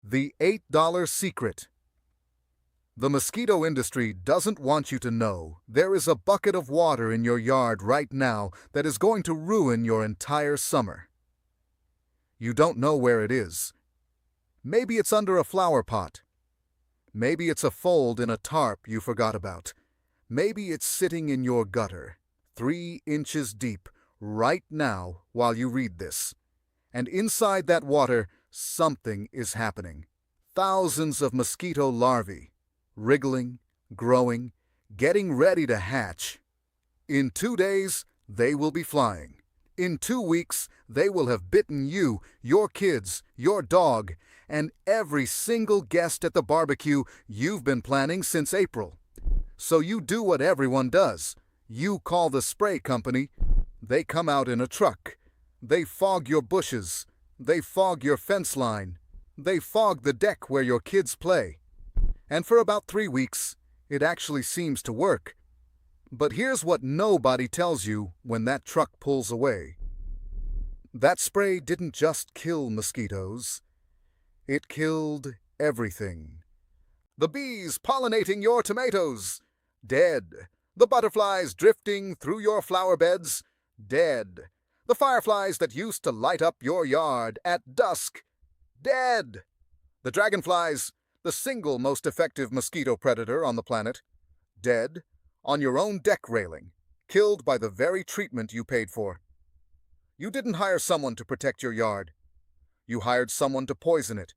The $8 secret. The mosquito industry doesn't want you to know there is a bucket of water in your yard right now that is going to ruin your entire summer. You don't know where it is. Maybe it's under a flower pot. Maybe it's a fold in a tarp you forgot about. Maybe it's sitting in your gutter, 3 inches deep, right now while you read this. And inside that water, something is happening. Thousands of mosquito larvae, wriggling, growing, getting ready to hatch. In 2 days, they will be flying. In 2 weeks, they will have bitten you, your kids, your dog, and every single guest at the barbecue you've been planning since April. So you do what everyone does. You call the spray company. They come out in a truck. They fog your bushes. They fog your fence line. They fog the deck where your kids play. And for about 3 weeks, it actually seems to work. But here's what nobody tells you when that truck pulls away. That spray didn't just kill mosquitoes. It killed everything. The bees pollinating your tomatoes, dead. The butterflies drifting through your flower beds, dead. The fireflies that used to light up your yard at dusk, dead. The dragonflies, the single most effective mosquito predator on the planet, dead on your own deck railing, killed by the very treatment you paid for. You didn't hire someone to protect your yard. You hired someone to poison it.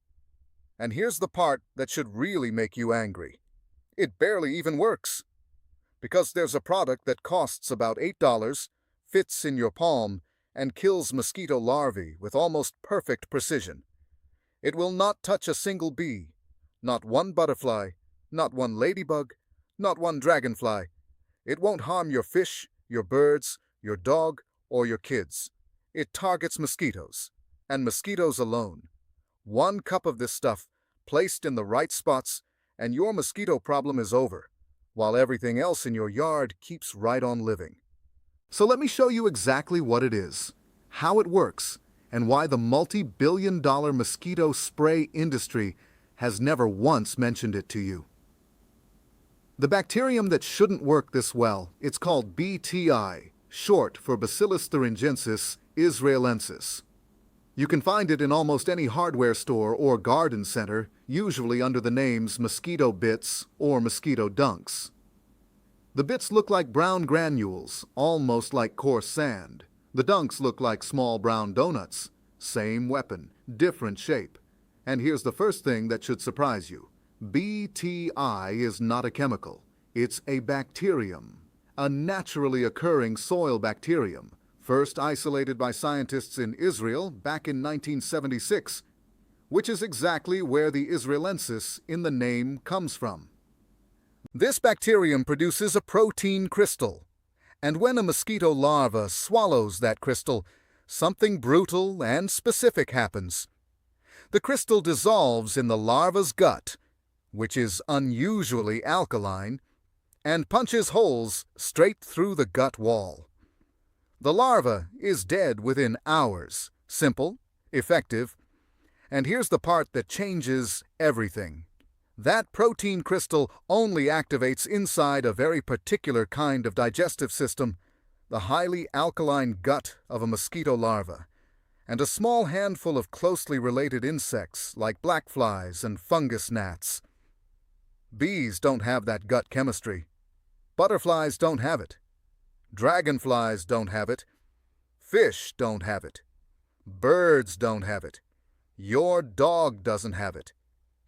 And here's the part that should really make you angry. It barely even works. Because there's a product that costs about $8, fits in your palm, and kills mosquito larvae with almost perfect precision. It will not touch a single bee, not one butterfly, not one ladybug, not one dragonfly. It won't harm your fish, your birds, your dog, or your kids. It targets mosquitoes, and mosquitoes alone. 1 cup of this stuff, placed in the right spots, and your mosquito problem is over, while everything else in your yard keeps right on living. So let me show you exactly what it is, how it works, and why the multi-billion-dollar mosquito spray industry has never once mentioned it to you. The bacterium that shouldn't work this well, it's called BTI, short for Bacillus thuringiensis israelensis. You can find it in almost any hardware store or garden center, usually under the names mosquito bits or mosquito dunks. The bits look like brown granules, almost like coarse sand. The dunks look like small brown donuts. Same weapon, different shape. And here's the first thing that should surprise you. BTI is not a chemical. It's a bacterium, a naturally occurring soil bacterium, first isolated by scientists in Israel back in 1976, which is exactly where the israelensis in the name comes from. This bacterium produces a protein crystal, and when a mosquito larva swallows that crystal, something brutal and specific happens. The crystal dissolves in the larva's gut, which is unusually alkaline, and punches holes straight through the gut wall. The larva is dead within hours. Simple, effective, and here's the part that changes everything. That protein crystal only activates inside a very particular kind of digestive system, the highly alkaline gut of a mosquito larva, and a small handful of closely related insects like black flies and fungus gnats. Bees don't have that gut chemistry. Butterflies don't have it. Dragonflies don't have it. Fish don't have it. Birds don't have it. Your dog doesn't have it.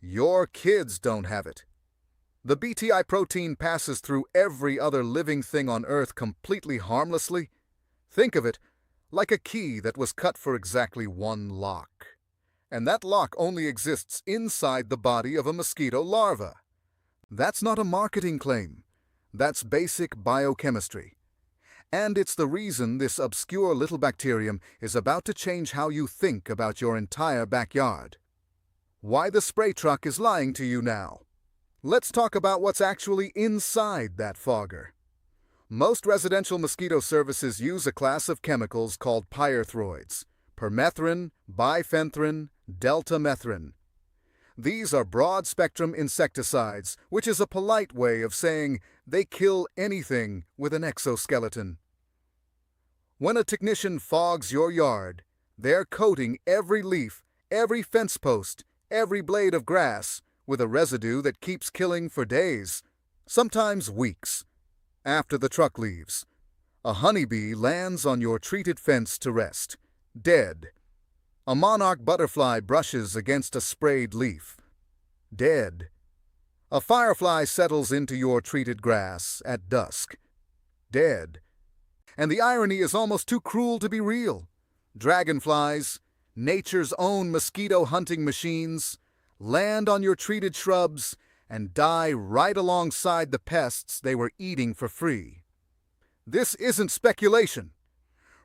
Your kids don't have it. The BTI protein passes through every other living thing on Earth completely harmlessly. Think of it like a key that was cut for exactly 1 lock. And that lock only exists inside the body of a mosquito larva. That's not a marketing claim. That's basic biochemistry. And it's the reason this obscure little bacterium is about to change how you think about your entire backyard. Why the spray truck is lying to you now. Let's talk about what's actually inside that fogger. Most residential mosquito services use a class of chemicals called pyrethroids: permethrin, bifenthrin, deltamethrin. These are broad-spectrum insecticides, which is a polite way of saying they kill anything with an exoskeleton. When a technician fogs your yard, they're coating every leaf, every fence post, every blade of grass with a residue that keeps killing for days, sometimes weeks. After the truck leaves, a honeybee lands on your treated fence to rest, dead. A monarch butterfly brushes against a sprayed leaf, dead. A firefly settles into your treated grass at dusk, dead. And the irony is almost too cruel to be real. Dragonflies, nature's own mosquito hunting machines, land on your treated shrubs and die right alongside the pests they were eating for free. This isn't speculation.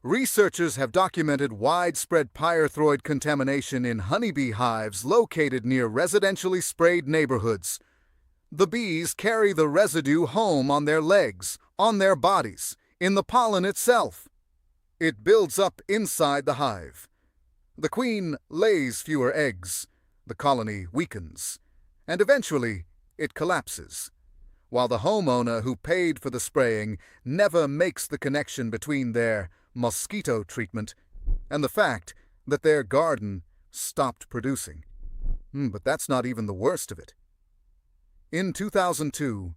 Researchers have documented widespread pyrethroid contamination in honeybee hives located near residentially sprayed neighborhoods. The bees carry the residue home on their legs, on their bodies, in the pollen itself. It builds up inside the hive. The queen lays fewer eggs, the colony weakens, and eventually it collapses, while the homeowner who paid for the spraying never makes the connection between their mosquito treatment and the fact that their garden stopped producing. But that's not even the worst of it. In 2002,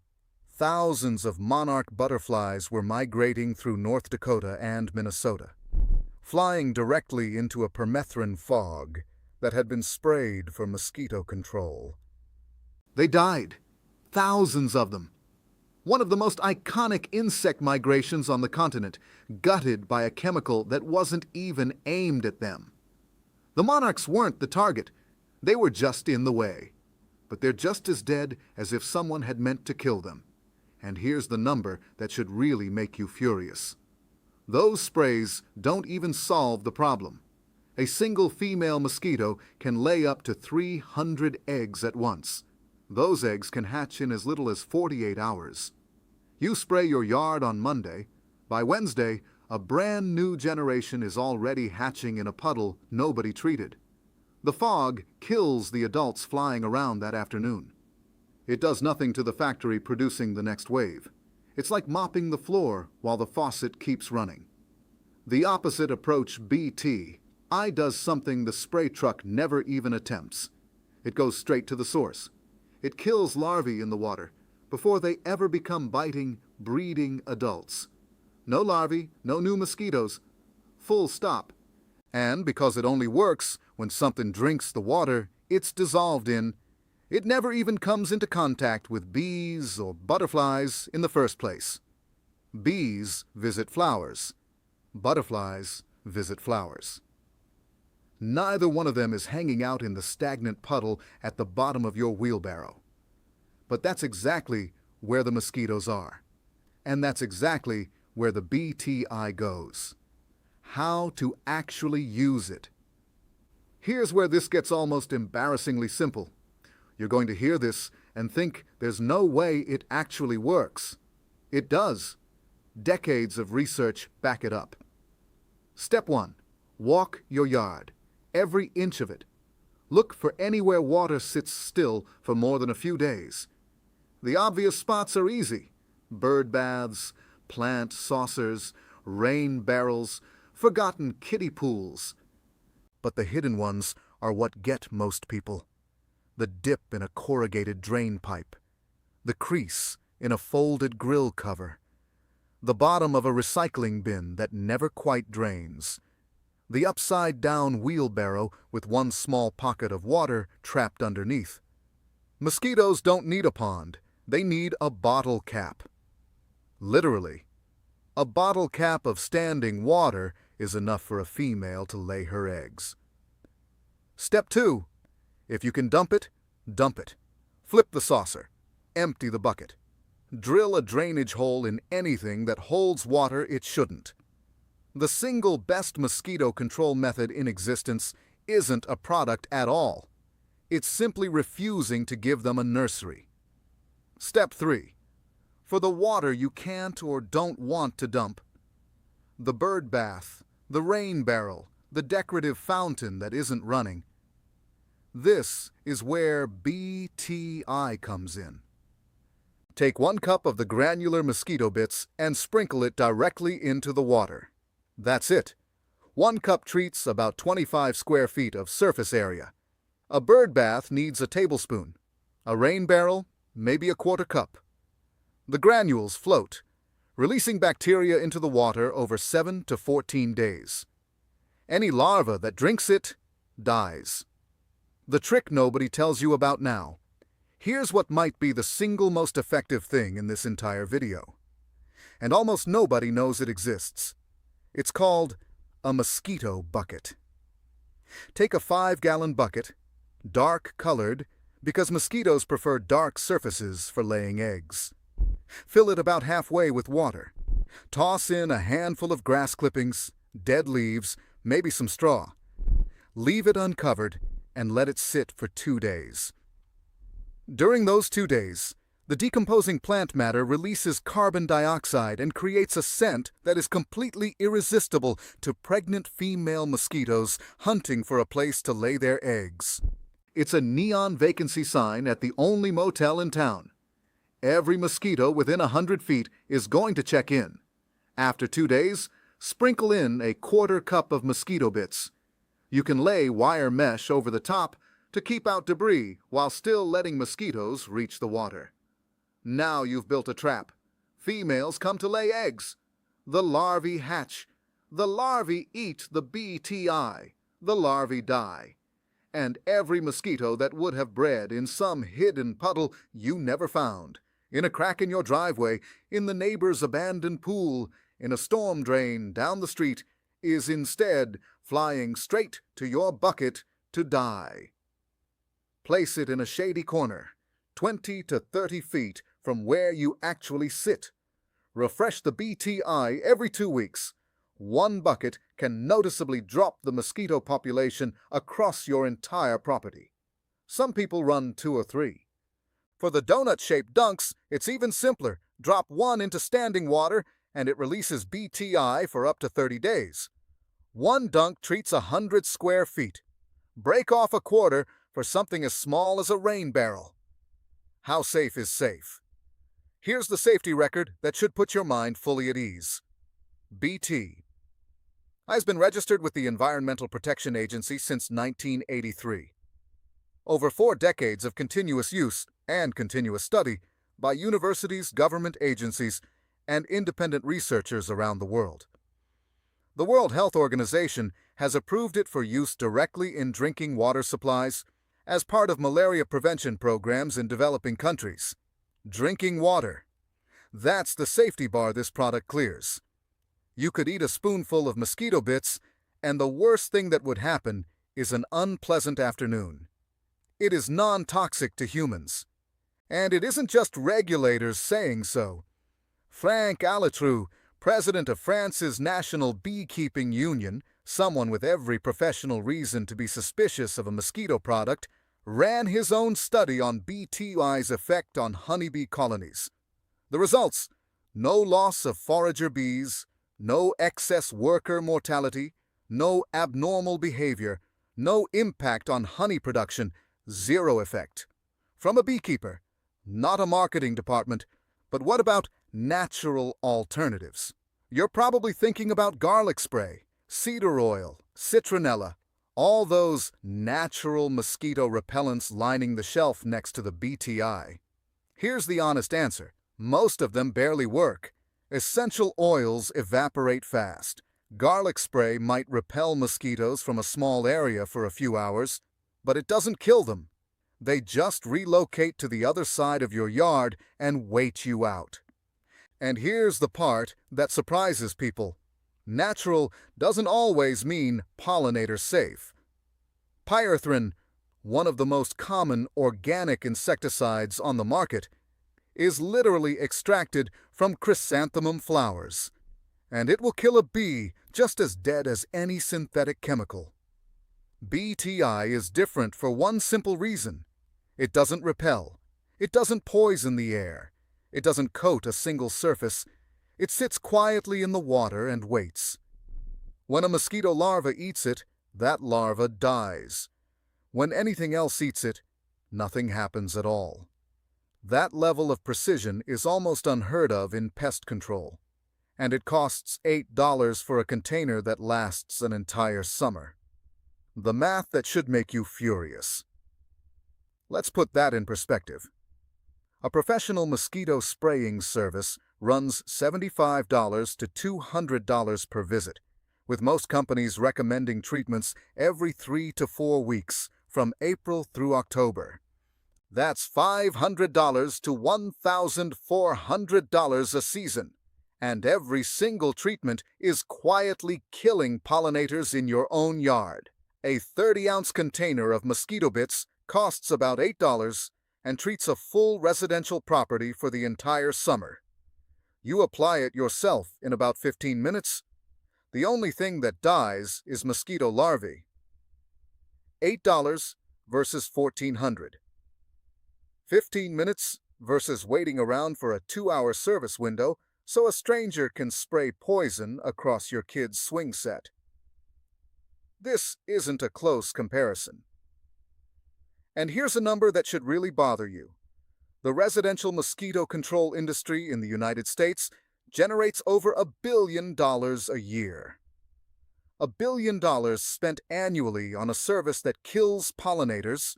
thousands of monarch butterflies were migrating through North Dakota and Minnesota, flying directly into a permethrin fog that had been sprayed for mosquito control. They died, thousands of them. One of the most iconic insect migrations on the continent, gutted by a chemical that wasn't even aimed at them. The monarchs weren't the target, they were just in the way. But they're just as dead as if someone had meant to kill them. And here's the number that should really make you furious. Those sprays don't even solve the problem. A single female mosquito can lay up to 300 eggs at once. Those eggs can hatch in as little as 48 hours. You spray your yard on Monday. By Wednesday, a brand new generation is already hatching in a puddle nobody treated. The fog kills the adults flying around that afternoon. It does nothing to the factory producing the next wave. It's like mopping the floor while the faucet keeps running. The opposite approach, BT, does something the spray truck never even attempts. It goes straight to the source. It kills larvae in the water before they ever become biting, breeding adults. No larvae, no new mosquitoes. Full stop. And because it only works when something drinks the water it's dissolved in, it never even comes into contact with bees or butterflies in the first place. Bees visit flowers. Butterflies visit flowers. Neither one of them is hanging out in the stagnant puddle at the bottom of your wheelbarrow. But that's exactly where the mosquitoes are. And that's exactly where the BTI goes. How to actually use it. Here's where this gets almost embarrassingly simple. You're going to hear this and think there's no way it actually works. It does. Decades of research back it up. Step 1. Walk your yard. Every inch of it. Look for anywhere water sits still for more than a few days. The obvious spots are easy. Bird baths, plant saucers, rain barrels, forgotten kiddie pools. But the hidden ones are what get most people. The dip in a corrugated drain pipe. The crease in a folded grill cover. The bottom of a recycling bin that never quite drains. The upside-down wheelbarrow with one small pocket of water trapped underneath. Mosquitoes don't need a pond. They need a bottle cap. Literally. A bottle cap of standing water is enough for a female to lay her eggs. Step 2. If you can dump it, dump it. Flip the saucer. Empty the bucket. Drill a drainage hole in anything that holds water it shouldn't. The single best mosquito control method in existence isn't a product at all. It's simply refusing to give them a nursery. Step 3. For the water you can't or don't want to dump, the bird bath, the rain barrel, the decorative fountain that isn't running, This is where BTI comes in. Take 1 cup of the granular mosquito bits and sprinkle it directly into the water. That's it. 1 cup treats about 25 square feet of surface area. A bird bath needs a tablespoon. A rain barrel, maybe a 1/4 cup. The granules float, releasing bacteria into the water over 7 to 14 days. Any larva that drinks it dies. The trick nobody tells you about now. Here's what might be the single most effective thing in this entire video. And almost nobody knows it exists. It's called a mosquito bucket. Take a 5-gallon bucket, dark colored, because mosquitoes prefer dark surfaces for laying eggs. Fill it about halfway with water. Toss in a handful of grass clippings, dead leaves, maybe some straw. Leave it uncovered and let it sit for 2 days. During those 2 days, the decomposing plant matter releases carbon dioxide and creates a scent that is completely irresistible to pregnant female mosquitoes hunting for a place to lay their eggs. It's a neon vacancy sign at the only motel in town. Every mosquito within 100 feet is going to check in. After 2 days, sprinkle in a 1/4 cup of mosquito bits. You can lay wire mesh over the top to keep out debris while still letting mosquitoes reach the water. Now you've built a trap. Females come to lay eggs. The larvae hatch. The larvae eat the BTI. The larvae die. And every mosquito that would have bred in some hidden puddle you never found, in a crack in your driveway, in the neighbor's abandoned pool, in a storm drain down the street, is instead flying straight to your bucket to die. Place it in a shady corner, 20 to 30 feet from where you actually sit. Refresh the BTI every 2 weeks. 1 bucket can noticeably drop the mosquito population across your entire property. Some people run 2 or 3. For the donut-shaped dunks, it's even simpler. Drop 1 into standing water and it releases BTI for up to 30 days. 1 dunk treats 100 square feet. Break off a 1/4 for something as small as a rain barrel. How safe is safe? Here's the safety record that should put your mind fully at ease. BT has been registered with the Environmental Protection Agency since 1983. Over 4 decades of continuous use and continuous study by universities, government agencies, and independent researchers around the world. The World Health Organization has approved it for use directly in drinking water supplies as part of malaria prevention programs in developing countries. Drinking water. That's the safety bar this product clears. You could eat a spoonful of mosquito bits, and the worst thing that would happen is an unpleasant afternoon. It is non-toxic to humans. And it isn't just regulators saying so. Frank Alatrou, president of France's National Beekeeping Union, someone with every professional reason to be suspicious of a mosquito product, ran his own study on BTI's effect on honeybee colonies. The results: no loss of forager bees, no excess worker mortality, no abnormal behavior, no impact on honey production, 0 effect. From a beekeeper, not a marketing department, but what about natural alternatives? You're probably thinking about garlic spray, cedar oil, citronella, all those natural mosquito repellents lining the shelf next to the BTI. Here's the honest answer. Most of them barely work. Essential oils evaporate fast. Garlic spray might repel mosquitoes from a small area for a few hours, but it doesn't kill them. They just relocate to the other side of your yard and wait you out. And here's the part that surprises people. Natural doesn't always mean pollinator safe. Pyrethrin, one of the most common organic insecticides on the market, is literally extracted from chrysanthemum flowers, and it will kill a bee just as dead as any synthetic chemical. BTI is different for one simple reason. It doesn't repel. It doesn't poison the air. It doesn't coat a single surface. It sits quietly in the water and waits. When a mosquito larva eats it, that larva dies. When anything else eats it, nothing happens at all. That level of precision is almost unheard of in pest control, and it costs $8 for a container that lasts an entire summer. The math that should make you furious. Let's put that in perspective. A professional mosquito spraying service runs $75 to $200 per visit, with most companies recommending treatments every 3 to 4 weeks from April through October. That's $500 to $1,400 a season, and every single treatment is quietly killing pollinators in your own yard. A 30-ounce container of mosquito bits costs about $8 and treats a full residential property for the entire summer. You apply it yourself in about 15 minutes. The only thing that dies is mosquito larvae. $8 versus $1,400. 15 minutes versus waiting around for a 2-hour service window so a stranger can spray poison across your kid's swing set. This isn't a close comparison. And here's a number that should really bother you. The residential mosquito control industry in the United States generates over $1 billion a year. $1 billion spent annually on a service that kills pollinators,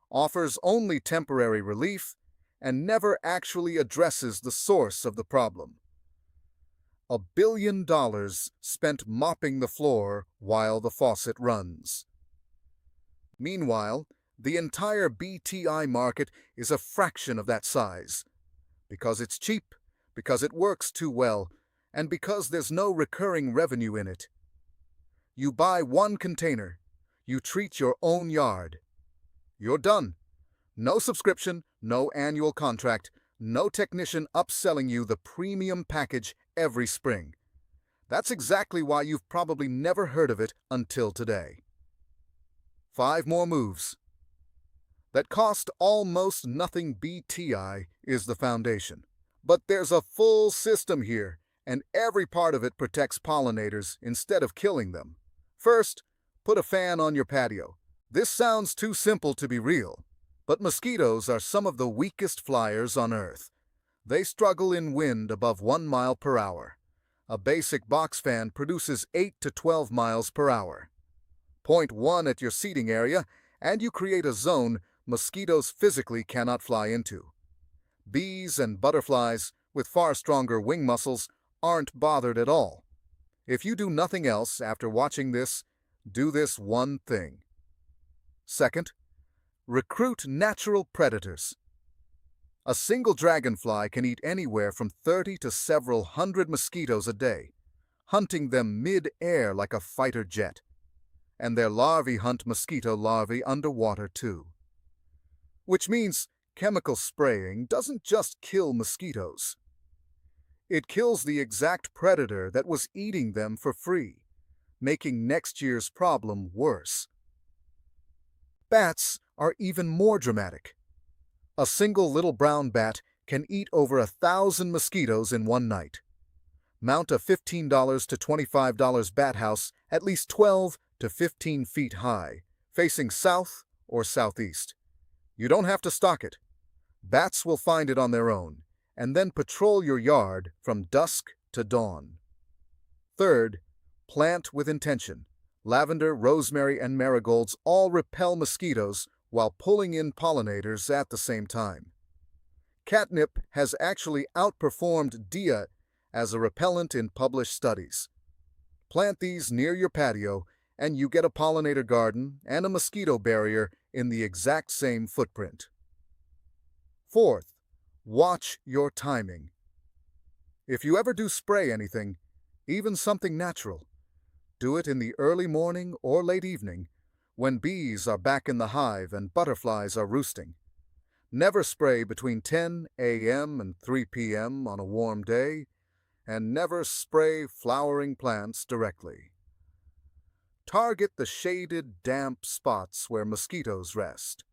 offers only temporary relief, and never actually addresses the source of the problem. $1 billion spent mopping the floor while the faucet runs. Meanwhile, the entire BTI market is a fraction of that size, because it's cheap, because it works too well, and because there's no recurring revenue in it. You buy one container, you treat your own yard. You're done. No subscription, no annual contract, no technician upselling you the premium package every spring. That's exactly why you've probably never heard of it until today. 5 more moves. That cost almost nothing BTI is the foundation. But there's a full system here, and every part of it protects pollinators instead of killing them. First, put a fan on your patio. This sounds too simple to be real, but mosquitoes are some of the weakest flyers on Earth. They struggle in wind above 1 mile per hour. A basic box fan produces 8 to 12 miles per hour. Point 1 at your seating area, and you create a zone mosquitoes physically cannot fly into. Bees and butterflies, with far stronger wing muscles, aren't bothered at all. If you do nothing else after watching this, do this one thing. Second, recruit natural predators. A single dragonfly can eat anywhere from 30 to several hundred mosquitoes a day, hunting them mid-air like a fighter jet. And their larvae hunt mosquito larvae underwater too. Which means chemical spraying doesn't just kill mosquitoes. It kills the exact predator that was eating them for free, making next year's problem worse. Bats are even more dramatic. A single little brown bat can eat over 1,000 mosquitoes in one night. Mount a $15 to $25 bat house at least 12 to 15 feet high, facing south or southeast. You don't have to stock it. Bats will find it on their own, and then patrol your yard from dusk to dawn. Third, plant with intention. Lavender, rosemary, and marigolds all repel mosquitoes while pulling in pollinators at the same time. Catnip has actually outperformed deer as a repellent in published studies. Plant these near your patio, and you get a pollinator garden and a mosquito barrier in the exact same footprint. Fourth, watch your timing. If you ever do spray anything, even something natural, do it in the early morning or late evening, when bees are back in the hive and butterflies are roosting. Never spray between 10 a.m. and 3 p.m. on a warm day, and never spray flowering plants directly. Target the shaded, damp spots where mosquitoes rest,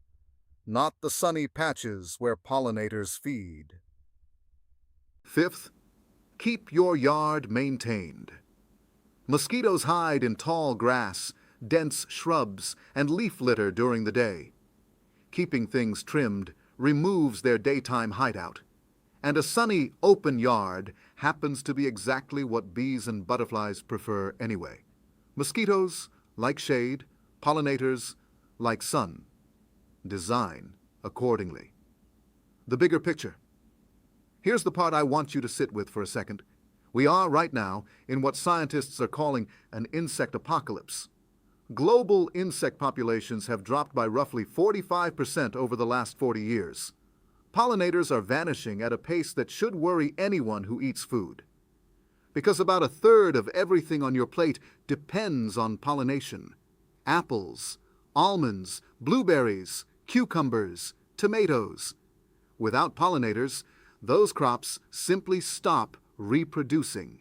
not the sunny patches where pollinators feed. Fifth, keep your yard maintained. Mosquitoes hide in tall grass, dense shrubs, and leaf litter during the day. Keeping things trimmed removes their daytime hideout. And a sunny, open yard happens to be exactly what bees and butterflies prefer anyway. Mosquitoes like shade, pollinators like sun. Design accordingly. The bigger picture. Here's the part I want you to sit with for a second. We are, right now, in what scientists are calling an insect apocalypse. Global insect populations have dropped by roughly 45% over the last 40 years. Pollinators are vanishing at a pace that should worry anyone who eats food. Because about a third of everything on your plate depends on pollination. Apples, almonds, blueberries, cucumbers, tomatoes. Without pollinators, those crops simply stop reproducing.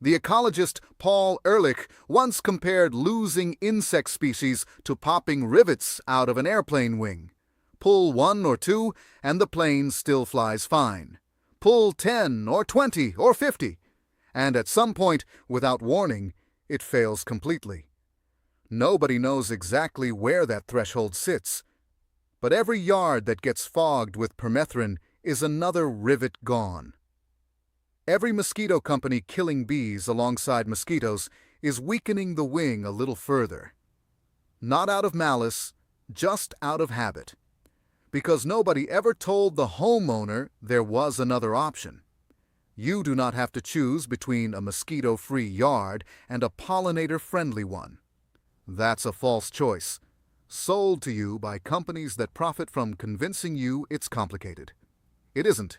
The ecologist Paul Ehrlich once compared losing insect species to popping rivets out of an airplane wing. Pull 1 or 2 and the plane still flies fine. Pull 10 or 20 or 50, and at some point, without warning, it fails completely. Nobody knows exactly where that threshold sits, but every yard that gets fogged with permethrin is another rivet gone. Every mosquito company killing bees alongside mosquitoes is weakening the wing a little further. Not out of malice, just out of habit. Because nobody ever told the homeowner there was another option. You do not have to choose between a mosquito-free yard and a pollinator-friendly one. That's a false choice, sold to you by companies that profit from convincing you it's complicated. It isn't.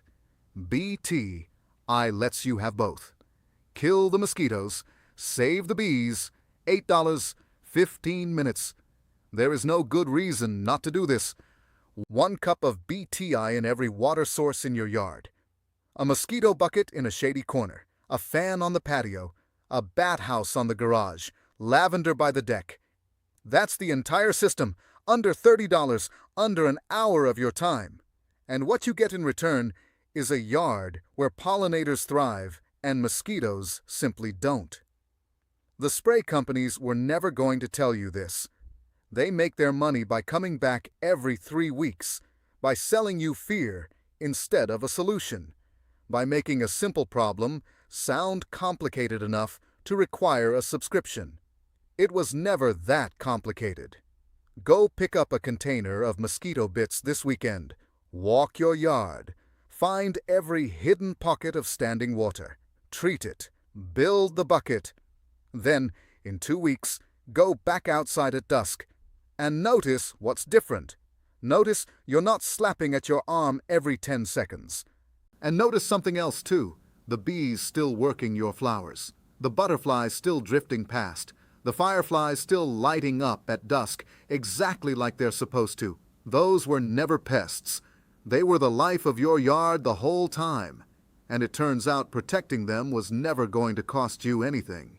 BT lets you have both. Kill the mosquitoes, save the bees, $8, 15 minutes. There is no good reason not to do this. 1 cup of BTI in every water source in your yard. A mosquito bucket in a shady corner. A fan on the patio. A bat house on the garage. Lavender by the deck. That's the entire system. Under $30, under an hour of your time. And what you get in return is a yard where pollinators thrive and mosquitoes simply don't. The spray companies were never going to tell you this. They make their money by coming back every 3 weeks, by selling you fear instead of a solution, by making a simple problem sound complicated enough to require a subscription. It was never that complicated. Go pick up a container of mosquito bits this weekend. Walk your yard. Find every hidden pocket of standing water. Treat it. Build the bucket. Then, in 2 weeks, go back outside at dusk. And notice what's different. Notice you're not slapping at your arm every 10 seconds. And notice something else too. The bees still working your flowers. The butterflies still drifting past. The fireflies still lighting up at dusk exactly like they're supposed to. Those were never pests. They were the life of your yard the whole time. And it turns out protecting them was never going to cost you anything.